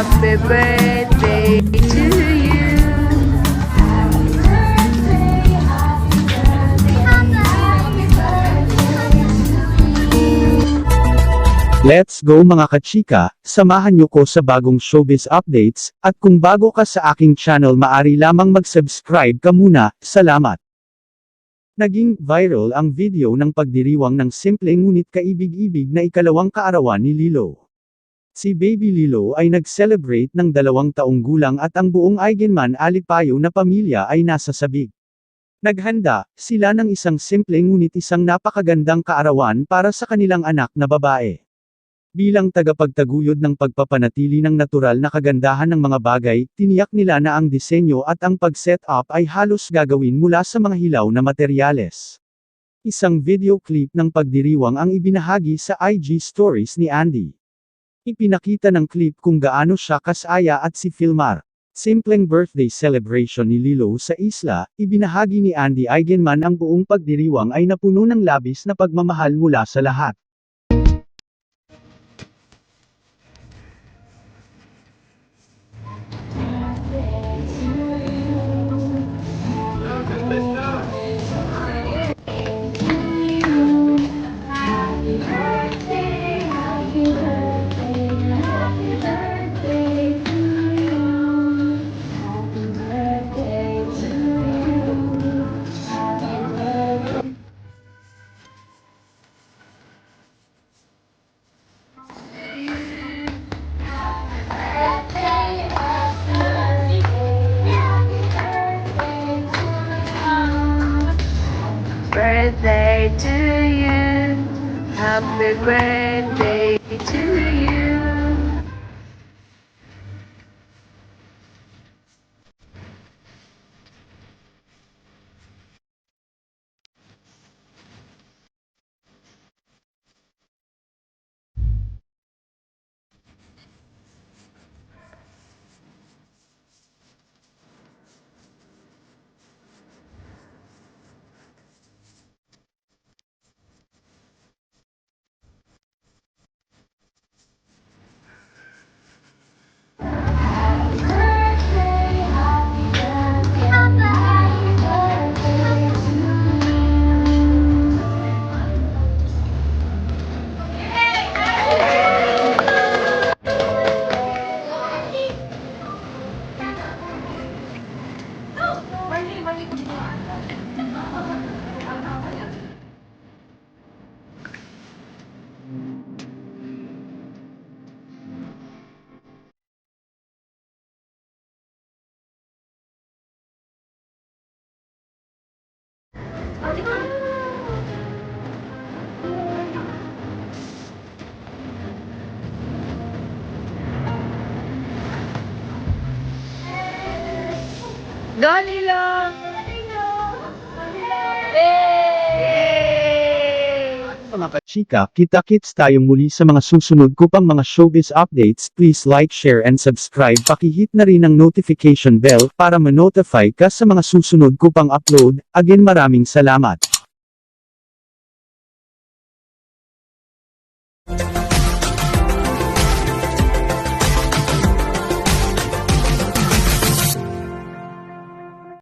Happy birthday to you. Let's go mga kachika, samahan niyo ko sa bagong showbiz updates, at kung bago ka sa aking channel maari lamang mag-subscribe ka muna, salamat. Naging viral ang video ng pagdiriwang ng simple ngunit kaibig-ibig na ikalawang kaarawan ni Lilo. Si Baby Lilo ay nag-celebrate ng 2 taong gulang at ang buong Eigenman Alipayo na pamilya ay nasa sabik. Naghanda sila ng isang simple ngunit isang napakagandang kaarawan para sa kanilang anak na babae. Bilang tagapagtaguyod ng pagpapanatili ng natural na kagandahan ng mga bagay, tiniyak nila na ang disenyo at ang pag-set up ay halos gagawin mula sa mga hilaw na materyales. Isang video clip ng pagdiriwang ang ibinahagi sa IG stories ni Andy. Ipinakita ng clip kung gaano siya kasaya at si Filmar. Simpleng birthday celebration ni Lilo sa isla, ibinahagi ni Andy Eigenman ang buong pagdiriwang ay napuno ng labis na pagmamahal mula sa lahat. Birthday to you. Happy birthday to you. Go, Lilo! Yay! Mga kachika, kita-kits tayo muli sa mga susunod ko pang mga showbiz updates. Please like, share and subscribe. Pakihit na rin ang notification bell para ma-notify ka sa mga susunod ko pang upload. Again, maraming salamat.